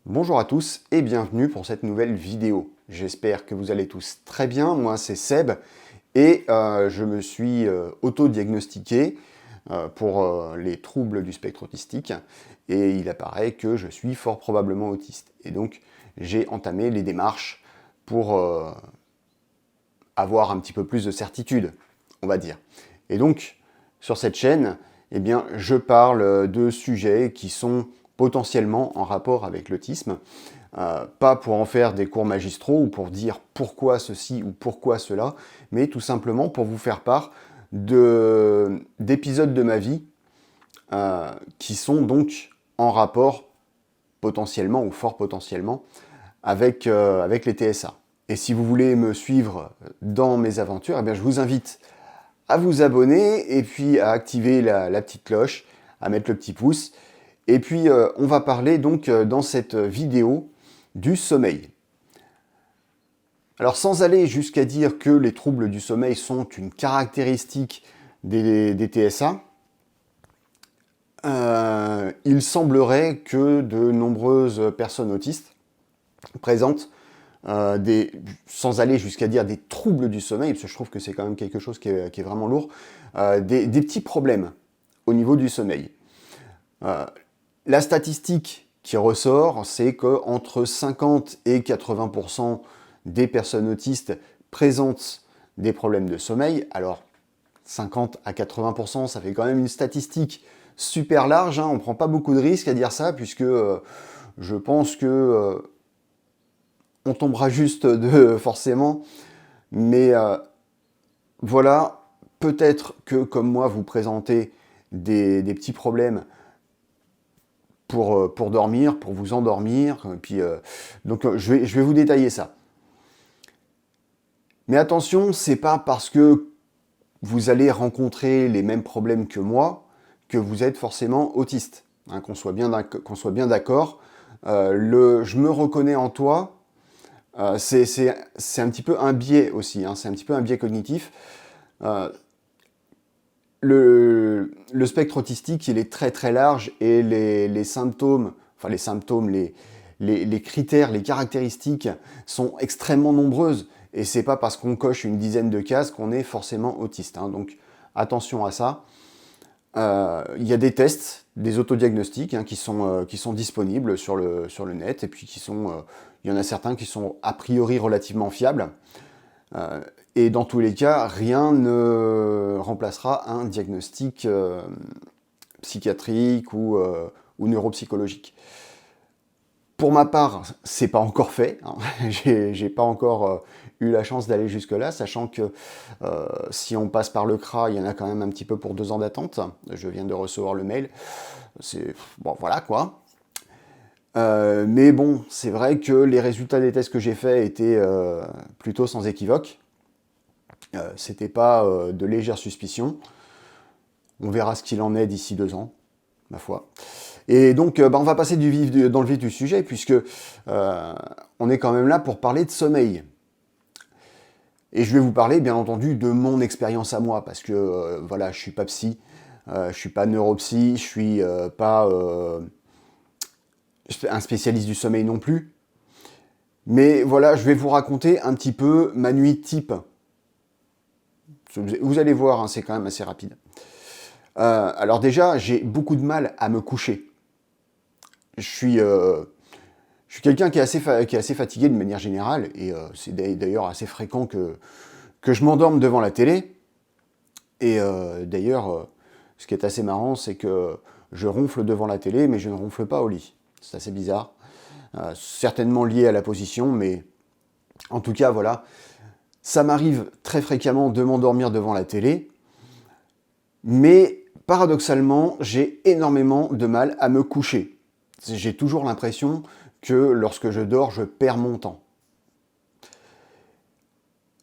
Bonjour à tous et bienvenue pour cette nouvelle vidéo. J'espère que vous allez tous très bien. Moi c'est Seb et je me suis auto-diagnostiqué pour les troubles du spectre autistique et il apparaît que je suis fort probablement autiste. Et donc j'ai entamé les démarches pour avoir un petit peu plus de certitude, on va dire. Et donc sur cette chaîne, eh bien, je parle de sujets qui sont potentiellement en rapport avec l'autisme, pas pour en faire des cours magistraux ou pour dire pourquoi ceci ou pourquoi cela, mais tout simplement pour vous faire part d'épisodes de ma vie qui sont donc en rapport potentiellement ou fort potentiellement avec les TSA. Et si vous voulez me suivre dans mes aventures, eh bien, je vous invite à vous abonner et puis à activer la petite cloche, à mettre le petit pouce. Et puis on va parler donc dans cette vidéo du sommeil. Alors sans aller jusqu'à dire que les troubles du sommeil sont une caractéristique des TSA, il semblerait que de nombreuses personnes autistes présentent sans aller jusqu'à dire des troubles du sommeil, parce que je trouve que c'est quand même quelque chose qui est vraiment lourd, des petits problèmes au niveau du sommeil. La statistique qui ressort, c'est qu'entre 50 et 80% des personnes autistes présentent des problèmes de sommeil. Alors, 50 à 80%, ça fait quand même une statistique super large, hein. On ne prend pas beaucoup de risques à dire ça, puisque je pense que on tombera juste de forcément. Mais voilà, peut-être que comme moi, vous présentez des petits problèmes pour dormir, pour vous endormir. Puis, donc je vais vous détailler ça. Mais attention, c'est pas parce que vous allez rencontrer les mêmes problèmes que moi que vous êtes forcément autiste. Hein, qu'on soit bien d'accord. Je me reconnais en toi, c'est un petit peu un biais aussi, hein, c'est un petit peu un biais cognitif. Euh, le spectre autistique, il est très très large et les symptômes, enfin les critères, les caractéristiques sont extrêmement nombreuses. Et c'est pas parce qu'on coche une dizaine de cases qu'on est forcément autiste, hein. Donc attention à ça. Il y a des tests, des autodiagnostics, hein, qui sont disponibles sur le net, et puis il y en a certains qui sont a priori relativement fiables. Et dans tous les cas, rien ne remplacera un diagnostic psychiatrique ou neuropsychologique. Pour ma part, c'est pas encore fait, hein. J'ai pas encore eu la chance d'aller jusque-là, sachant que si on passe par le CRA, il y en a quand même un petit peu pour 2 ans d'attente. Je viens de recevoir le mail. C'est bon, voilà quoi. Mais bon, c'est vrai que les résultats des tests que j'ai faits étaient plutôt sans équivoque. C'était pas de légères suspicions. On verra ce qu'il en est d'ici 2 ans, ma foi. Et donc, on va passer dans le vif du sujet, puisque on est quand même là pour parler de sommeil. Et je vais vous parler, bien entendu, de mon expérience à moi, parce que voilà, je suis pas psy, je suis pas neuropsy, je suis pas un spécialiste du sommeil non plus. Mais voilà, je vais vous raconter un petit peu ma nuit type. Vous allez voir, hein, c'est quand même assez rapide. Alors déjà, j'ai beaucoup de mal à me coucher. Je suis, euh, je suis quelqu'un qui est assez fatigué de manière générale, et c'est d'ailleurs assez fréquent que je m'endorme devant la télé. Et d'ailleurs, ce qui est assez marrant, c'est que je ronfle devant la télé, mais je ne ronfle pas au lit. C'est assez bizarre. Certainement lié à la position, mais en tout cas, voilà. Ça m'arrive très fréquemment de m'endormir devant la télé, mais paradoxalement, j'ai énormément de mal à me coucher. J'ai toujours l'impression que lorsque je dors, je perds mon temps.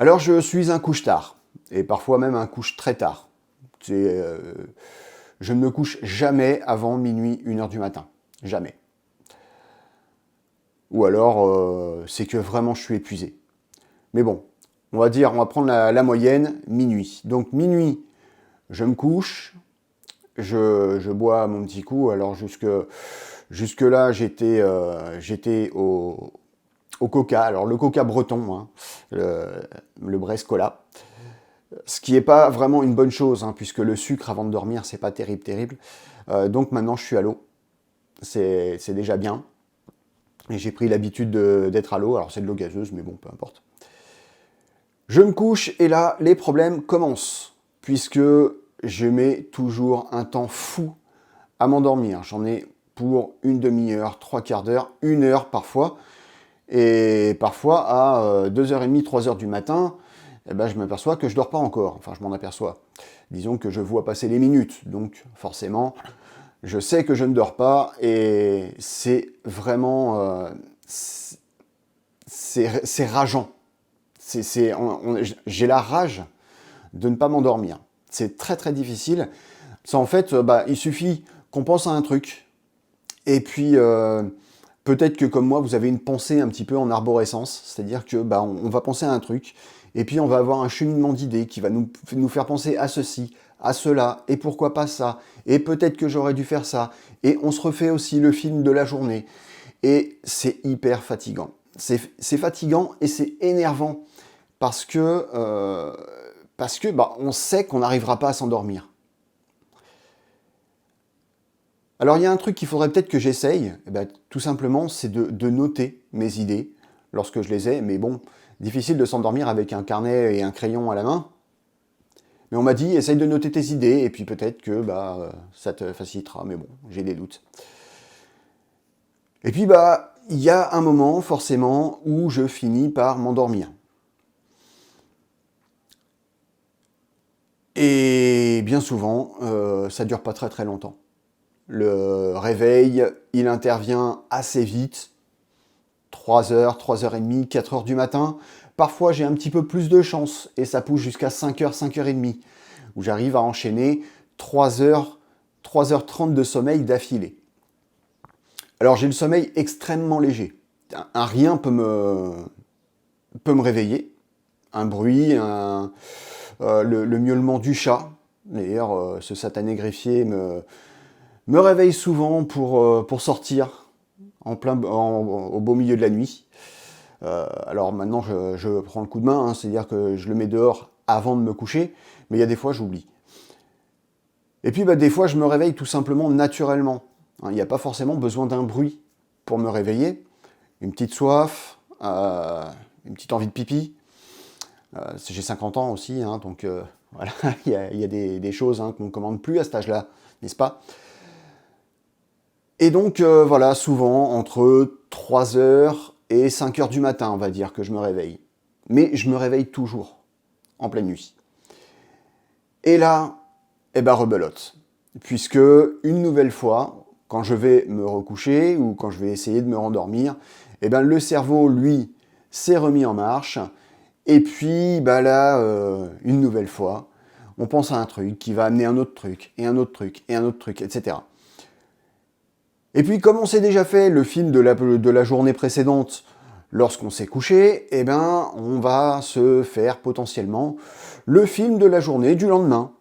Alors je suis un couche-tard, et parfois même un couche très tard. Je ne me couche jamais avant minuit, 1h du matin. Jamais. Ou alors, c'est que vraiment je suis épuisé. Mais bon, on va prendre la moyenne, minuit. Donc minuit, je me couche, je bois mon petit coup, alors Jusque-là, j'étais au coca. Alors, le coca breton, hein, le Brest Cola. Ce qui n'est pas vraiment une bonne chose, hein, puisque le sucre avant de dormir, c'est pas terrible, terrible. Donc maintenant, je suis à l'eau. C'est déjà bien. Et j'ai pris l'habitude d'être à l'eau. Alors, c'est de l'eau gazeuse, mais bon, peu importe. Je me couche et là, les problèmes commencent. Puisque je mets toujours un temps fou à m'endormir. J'en ai pour une demi-heure, trois quarts d'heure, une heure parfois. Et parfois, à 2h30, 3h du matin, eh ben, je m'aperçois que je dors pas encore. Enfin, je m'en aperçois. Disons que je vois passer les minutes. Donc, forcément, je sais que je ne dors pas. Et c'est vraiment... c'est rageant. J'ai la rage de ne pas m'endormir. C'est très très difficile. Ça, en fait, il suffit qu'on pense à un truc. Et puis, peut-être que comme moi, vous avez une pensée un petit peu en arborescence. C'est-à-dire que on va penser à un truc. Et puis, on va avoir un cheminement d'idées qui va nous faire penser à ceci, à cela. Et pourquoi pas ça. Et peut-être que j'aurais dû faire ça. Et on se refait aussi le film de la journée. Et c'est hyper fatigant. C'est fatigant et c'est énervant. Parce que on sait qu'on n'arrivera pas à s'endormir. Alors il y a un truc qu'il faudrait peut-être que j'essaye, tout simplement, c'est de noter mes idées lorsque je les ai, mais bon, difficile de s'endormir avec un carnet et un crayon à la main. Mais on m'a dit, essaye de noter tes idées, et puis peut-être que ça te facilitera, mais bon, j'ai des doutes. Et puis il y a un moment, forcément, où je finis par m'endormir. Et bien souvent, ça dure pas très très longtemps. Le réveil, il intervient assez vite, 3h, 3h30, 4h du matin. Parfois, j'ai un petit peu plus de chance et ça pousse jusqu'à 5h, 5h30, où j'arrive à enchaîner 3h, 3h30 de sommeil d'affilée. Alors, j'ai le sommeil extrêmement léger. Un rien peut me réveiller. Un bruit, le miaulement du chat. D'ailleurs, ce satané greffier me réveille souvent pour sortir au beau milieu de la nuit. Alors maintenant, je prends le coup de main, hein, c'est-à-dire que je le mets dehors avant de me coucher, mais il y a des fois, j'oublie. Et puis, des fois, je me réveille tout simplement naturellement. Il n'y a pas forcément besoin d'un bruit pour me réveiller. Une petite soif, une petite envie de pipi. J'ai 50 ans aussi, hein, donc voilà, il y a des choses qu'on ne commande plus à cet âge-là, n'est-ce pas ? Et donc, voilà, souvent, entre 3h et 5h du matin, on va dire, que je me réveille. Mais je me réveille toujours, en pleine nuit. Et là, rebelote. Puisque, une nouvelle fois, quand je vais me recoucher, ou quand je vais essayer de me rendormir, le cerveau, lui, s'est remis en marche. Et puis, une nouvelle fois, on pense à un truc qui va amener un autre truc, et un autre truc, et un autre truc, etc. Et puis, comme on s'est déjà fait le film de la journée précédente, lorsqu'on s'est couché, on va se faire potentiellement le film de la journée du lendemain.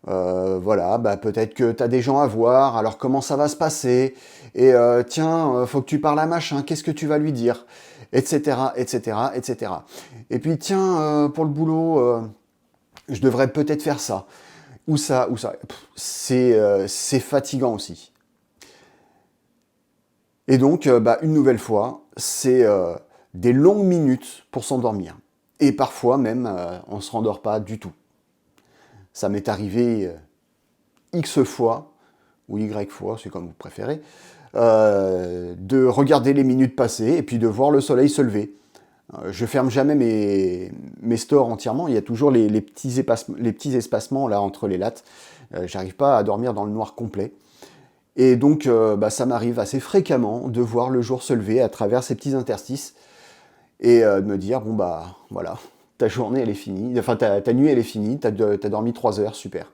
Voilà, peut-être que tu as des gens à voir, alors comment ça va se passer, et tiens, faut que tu parles à machin, qu'est-ce que tu vas lui dire, etc., etc., etc. Et puis, tiens, pour le boulot, je devrais peut-être faire ça, ou ça, ou ça. C'est fatigant aussi. Et donc, une nouvelle fois, c'est des longues minutes pour s'endormir. Et parfois même, on ne se rendort pas du tout. Ça m'est arrivé X fois, ou Y fois, c'est comme vous préférez, de regarder les minutes passer et puis de voir le soleil se lever. Je ferme jamais mes stores entièrement, il y a toujours les petits espacements là entre les lattes. J'arrive pas à dormir dans le noir complet. Et donc, ça m'arrive assez fréquemment de voir le jour se lever à travers ces petits interstices et de me dire, voilà, ta journée, elle est finie, enfin, ta nuit, elle est finie, t'as dormi 3 heures, super.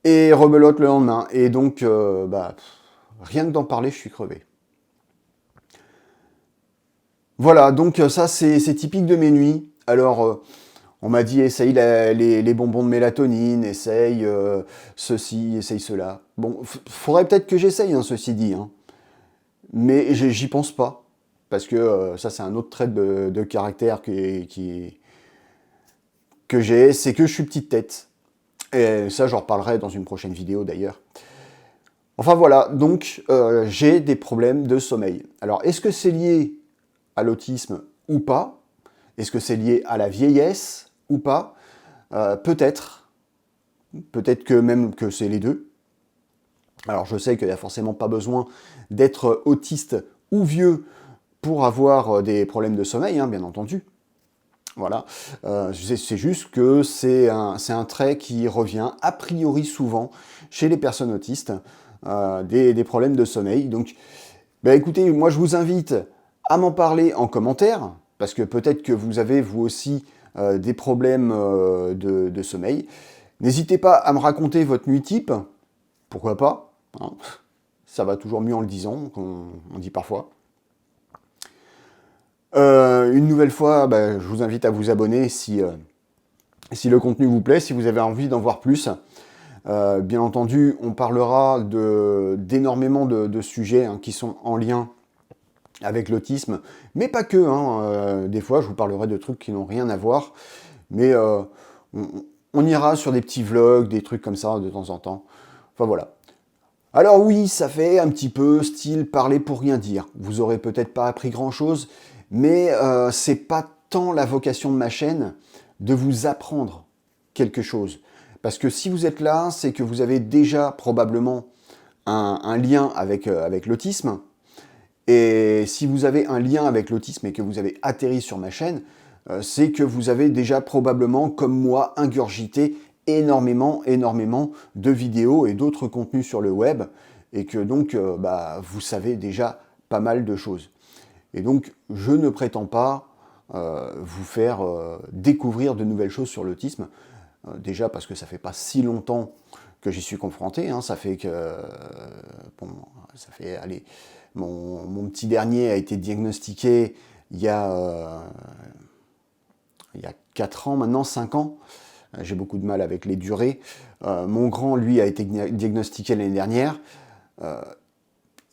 Et rebelote le lendemain. Et donc, rien que d'en parler, je suis crevé. Voilà, donc ça, c'est typique de mes nuits. Alors, On m'a dit, essaye les bonbons de mélatonine, essaye ceci, essaye cela. Bon, faudrait peut-être que j'essaye, hein, ceci dit, hein. Mais j'y pense pas. Parce que ça, c'est un autre trait de caractère que j'ai, c'est que je suis petite tête. Et ça, j'en reparlerai dans une prochaine vidéo d'ailleurs. Enfin voilà, donc j'ai des problèmes de sommeil. Alors, est-ce que c'est lié à l'autisme ou pas? Est-ce que c'est lié à la vieillesse ou pas? Peut-être. Peut-être que même que c'est les deux. Alors, je sais qu'il n'y a forcément pas besoin d'être autiste ou vieux pour avoir des problèmes de sommeil, hein, bien entendu. Voilà, c'est juste que c'est un trait qui revient a priori souvent chez les personnes autistes, des problèmes de sommeil. Donc, bah, écoutez, moi je vous invite à m'en parler en commentaire, parce que peut-être que vous avez vous aussi des problèmes de sommeil. N'hésitez pas à me raconter votre nuit type, pourquoi pas, hein. Ça va toujours mieux en le disant, qu'on dit parfois. Une nouvelle fois, bah, je vous invite à vous abonner si le contenu vous plaît, si vous avez envie d'en voir plus. Bien entendu, on parlera d'énormément de sujets hein, qui sont en lien avec l'autisme, mais pas que. Hein, des fois, je vous parlerai de trucs qui n'ont rien à voir, mais on ira sur des petits vlogs, des trucs comme ça de temps en temps. Enfin voilà. Alors oui, ça fait un petit peu style parler pour rien dire. Vous aurez peut-être pas appris grand-chose, mais c'est pas tant la vocation de ma chaîne de vous apprendre quelque chose. Parce que si vous êtes là, c'est que vous avez déjà probablement un lien avec l'autisme. Et si vous avez un lien avec l'autisme et que vous avez atterri sur ma chaîne, c'est que vous avez déjà probablement, comme moi, ingurgité énormément de vidéos et d'autres contenus sur le web, et que donc bah, vous savez déjà pas mal de choses. Et donc je ne prétends pas vous faire découvrir de nouvelles choses sur l'autisme, déjà parce que ça fait pas si longtemps que j'y suis confronté, hein, ça fait que bon, ça fait allez, mon petit dernier a été diagnostiqué il y a 4 ans maintenant, 5 ans. J'ai beaucoup de mal avec les durées. Mon grand, lui, a été diagnostiqué l'année dernière.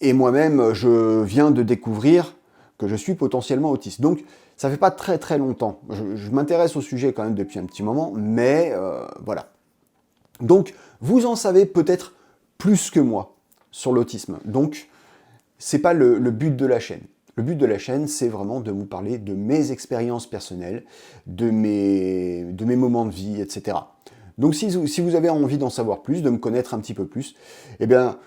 Et moi-même, je viens de découvrir que je suis potentiellement autiste. Donc, ça fait pas très très longtemps. Je m'intéresse au sujet quand même depuis un petit moment, mais voilà. Donc, vous en savez peut-être plus que moi sur l'autisme. Donc, c'est pas le but de la chaîne. Le but de la chaîne, c'est vraiment de vous parler de mes expériences personnelles, de mes moments de vie, etc. Donc si vous avez envie d'en savoir plus, de me connaître un petit peu plus, eh bien,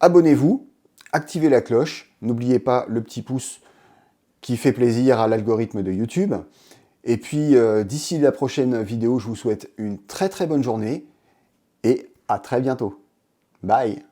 abonnez-vous, activez la cloche, n'oubliez pas le petit pouce qui fait plaisir à l'algorithme de YouTube. Et puis, d'ici la prochaine vidéo, je vous souhaite une très très bonne journée et à très bientôt. Bye!